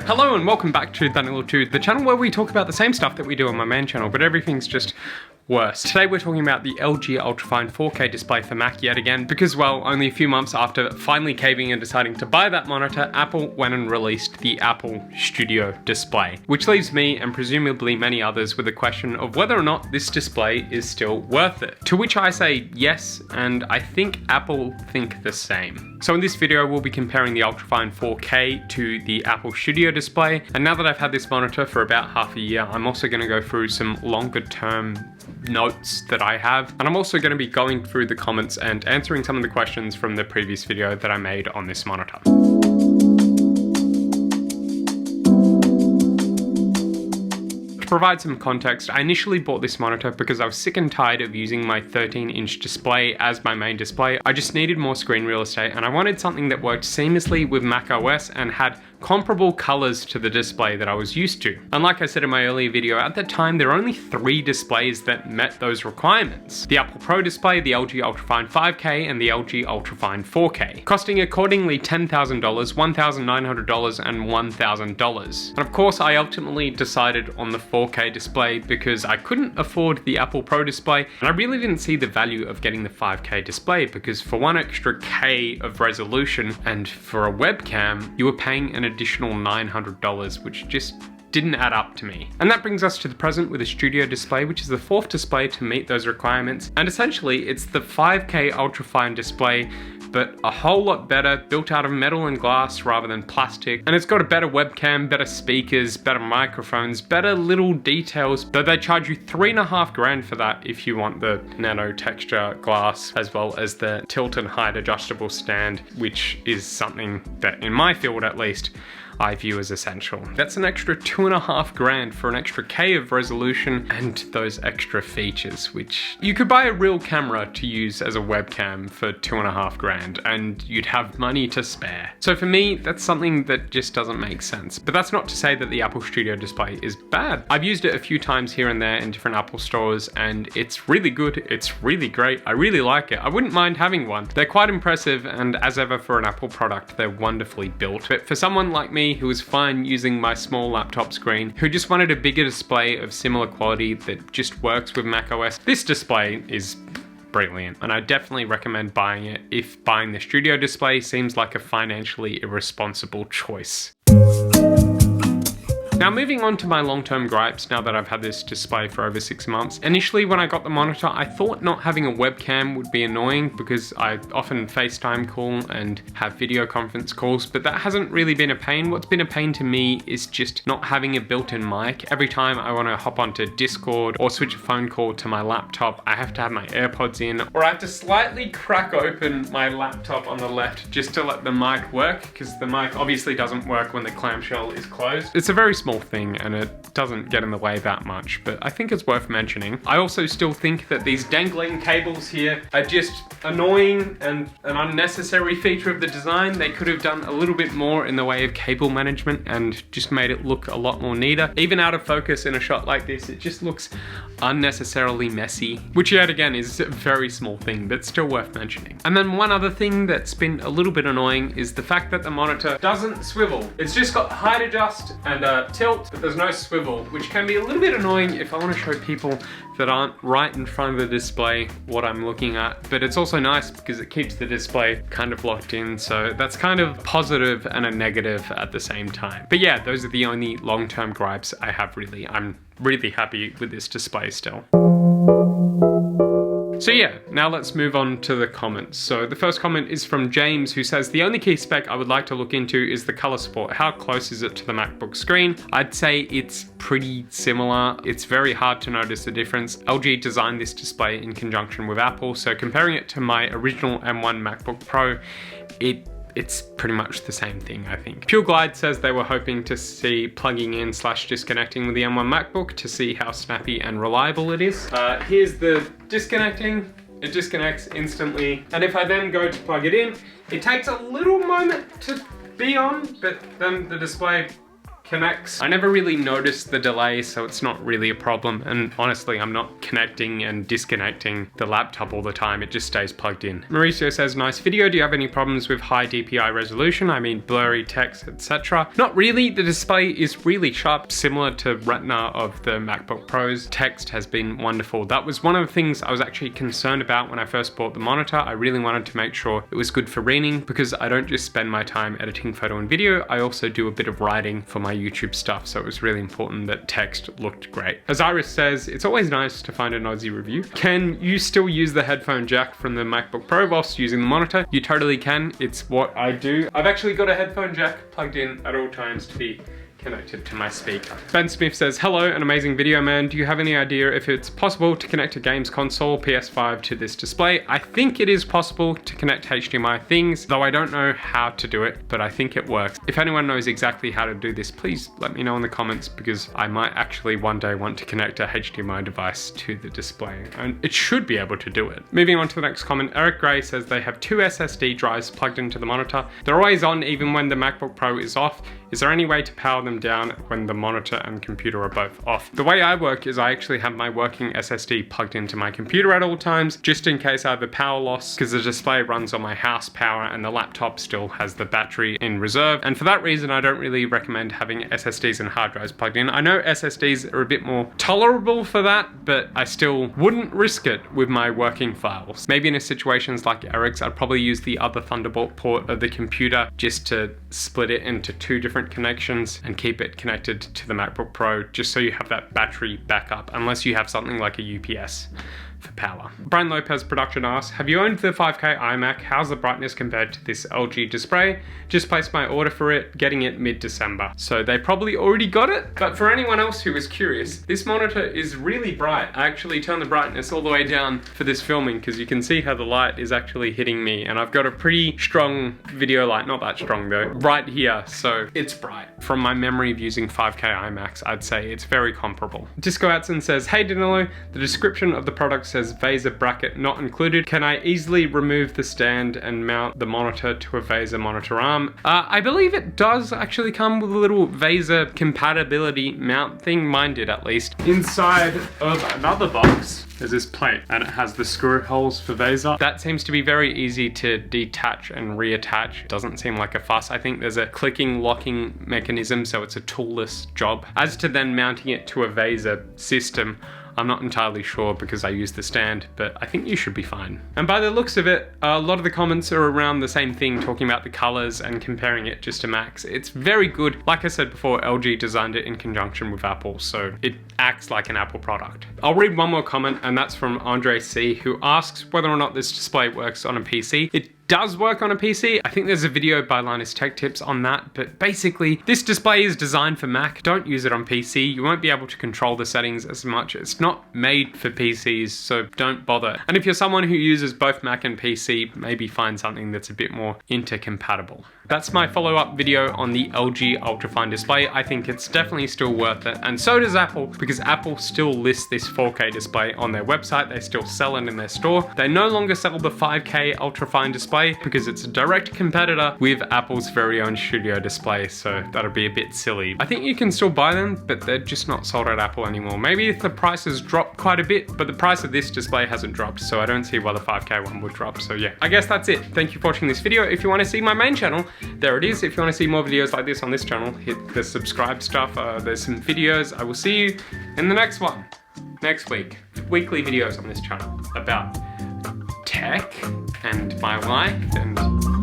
Hello and welcome back to Danilo2, the channel where we talk about the same stuff that we do on my main channel, but everything's just worse. Today we're talking about the LG UltraFine 4K display for Mac yet again, because well, only a few months after finally caving and deciding to buy that monitor, Apple went and released the Apple Studio display, which leaves me and presumably many others with the question of whether or not this display is still worth it. To which I say yes, and I think Apple think the same. So in this video we'll be comparing the UltraFine 4K to the Apple Studio display, and now that I've had this monitor for about half a year, I'm also going to go through some longer term notes that I have, and I'm also going to be going through the comments and answering some of the questions from the previous video that I made on this monitor. To provide some context, I initially bought this monitor because I was sick and tired of using my 13-inch display as my main display. I just needed more screen real estate and I wanted something that worked seamlessly with macOS and had comparable colors to the display that I was used to. And like I said in my earlier video, at that time there were only 3 displays that met those requirements: the Apple Pro display, the LG UltraFine 5K, and the LG UltraFine 4K, costing accordingly $10,000, $1,900, and $1,000. And of course I ultimately decided on the 4K display because I couldn't afford the Apple Pro display, and I really didn't see the value of getting the 5K display because for one extra K of resolution and for a webcam, you were paying an additional $900, which just didn't add up to me. And that brings us to the present with a Studio display, which is the 4th display to meet those requirements. And essentially it's the 5K UltraFine display, but a whole lot better, built out of metal and glass rather than plastic. And it's got a better webcam, better speakers, better microphones, better little details, though they charge you $3.5 grand for that if you want the nano texture glass, as well as the tilt and height adjustable stand, which is something that in my field at least, I view as essential. That's an extra $2.5 grand for an extra K of resolution and those extra features, which you could buy a real camera to use as a webcam for $2.5 grand and you'd have money to spare. So for me, that's something that just doesn't make sense. But that's not to say that the Apple Studio display is bad. I've used it a few times here and there in different Apple stores and it's really good, it's really great, I really like it. I wouldn't mind having one. They're quite impressive, and as ever for an Apple product, they're wonderfully built. But for someone like me who was fine using my small laptop screen, who just wanted a bigger display of similar quality that just works with macOS, this display is brilliant, and I definitely recommend buying it if buying the Studio display seems like a financially irresponsible choice. Now moving on to my long-term gripes now that I've had this display for over 6 months. Initially when I got the monitor, I thought not having a webcam would be annoying because I often FaceTime call and have video conference calls, but that hasn't really been a pain. What's been a pain to me is just not having a built-in mic. Every time I want to hop onto Discord or switch a phone call to my laptop, I have to have my AirPods in, or I have to slightly crack open my laptop on the left just to let the mic work, because the mic obviously doesn't work when the clamshell is closed. It's a very small thing and it doesn't get in the way that much, but I think it's worth mentioning. I also still think that these dangling cables here are just annoying and an unnecessary feature of the design. They could have done a little bit more in the way of cable management and just made it look a lot more neater. Even out of focus in a shot like this, it just looks unnecessarily messy, which yet again is a very small thing, but still worth mentioning. And then one other thing that's been a little bit annoying is the fact that the monitor doesn't swivel. It's just got height adjust and tilt, but there's no swivel, which can be a little bit annoying if I want to show people that aren't right in front of the display what I'm looking at. But it's also nice because it keeps the display kind of locked in, so that's kind of positive and a negative at the same time. But yeah, those are the only long-term gripes I have really. I'm really happy with this display still. So yeah, now let's move on to the comments. So the first comment is from James, who says, the only key spec I would like to look into is the color support. How close is it to the MacBook screen? I'd say it's pretty similar. It's very hard to notice the difference. LG designed this display in conjunction with Apple, so comparing it to my original M1 MacBook Pro, it's pretty much the same thing, I think. Pure Glide says they were hoping to see plugging in / disconnecting with the M1 MacBook to see how snappy and reliable it is. Here's the disconnecting. It disconnects instantly. And if I then go to plug it in, it takes a little moment to be on, but then the display connects. I never really noticed the delay, so it's not really a problem. And honestly, I'm not connecting and disconnecting the laptop all the time. It just stays plugged in. Mauricio says, nice video. Do you have any problems with high DPI resolution? I mean, blurry text, etc. Not really. The display is really sharp, similar to Retina of the MacBook Pros. Text has been wonderful. That was one of the things I was actually concerned about when I first bought the monitor. I really wanted to make sure it was good for reading, because I don't just spend my time editing photo and video, I also do a bit of writing for my YouTube stuff, so it was really important that text looked great. As Iris says, it's always nice to find an Aussie review. Can you still use the headphone jack from the MacBook Pro whilst using the monitor? You totally can. It's what I do. I've actually got a headphone jack plugged in at all times to be connected to my speaker. Ben Smith says, hello, an amazing video, man. Do you have any idea if it's possible to connect a games console PS5 to this display? I think it is possible to connect HDMI things, though I don't know how to do it, but I think it works. If anyone knows exactly how to do this, please let me know in the comments, because I might actually one day want to connect a HDMI device to the display, and it should be able to do it. Moving on to the next comment, Eric Gray says they have 2 SSD drives plugged into the monitor. They're always on even when the MacBook Pro is off. Is there any way to power them down when the monitor and computer are both off? The way I work is I actually have my working SSD plugged into my computer at all times, just in case I have a power loss, because the display runs on my house power and the laptop still has the battery in reserve. And for that reason, I don't really recommend having SSDs and hard drives plugged in. I know SSDs are a bit more tolerable for that, but I still wouldn't risk it with my working files. Maybe in a situations like Eric's, I'd probably use the other Thunderbolt port of the computer just to split it into 2 different connections and keep it connected to the MacBook Pro, just so you have that battery backup, unless you have something like a UPS for power. Brian Lopez Production asks, have you owned the 5K iMac? How's the brightness compared to this LG display? Just placed my order for it, getting it mid-December. So they probably already got it, but for anyone else who is curious, this monitor is really bright. I actually turned the brightness all the way down for this filming, because you can see how the light is actually hitting me, and I've got a pretty strong video light, not that strong though, right here, so it's bright. From my memory of using 5K iMacs, I'd say it's very comparable. Disco Atson says, hey Danilo, the description of the product says VESA bracket not included. Can I easily remove the stand and mount the monitor to a VESA monitor arm? I believe it does actually come with a little VESA compatibility mount thing, mine did at least. Inside of another box, there's this plate and it has the screw holes for VESA. That seems to be very easy to detach and reattach. Doesn't seem like a fuss. I think there's a clicking locking mechanism, so it's a toolless job. As to then mounting it to a VESA system, I'm not entirely sure because I use the stand, but I think you should be fine. And by the looks of it, a lot of the comments are around the same thing, talking about the colors and comparing it just to Macs. It's very good. Like I said before, LG designed it in conjunction with Apple, so it acts like an Apple product. I'll read one more comment, and that's from Andre C, who asks whether or not this display works on a PC. It does work on a PC. I think there's a video by Linus Tech Tips on that, but basically this display is designed for Mac. Don't use it on PC. You won't be able to control the settings as much. It's not made for PCs, so don't bother. And if you're someone who uses both Mac and PC, maybe find something that's a bit more intercompatible. That's my follow-up video on the LG UltraFine display. I think it's definitely still worth it, and so does Apple, because Apple still lists this 4K display on their website. They still sell it in their store. They no longer sell the 5K UltraFine display because it's a direct competitor with Apple's very own Studio display, so that'll be a bit silly. I think you can still buy them, but they're just not sold at Apple anymore. Maybe if the prices drop quite a bit, but the price of this display hasn't dropped, so I don't see why the 5K one would drop. So yeah, I guess that's it. Thank you for watching this video. If you want to see my main channel, there it is. If you want to see more videos like this on this channel, hit the subscribe stuff. There's some videos. I will see you in the next one next week. Weekly videos on this channel about tech and my life and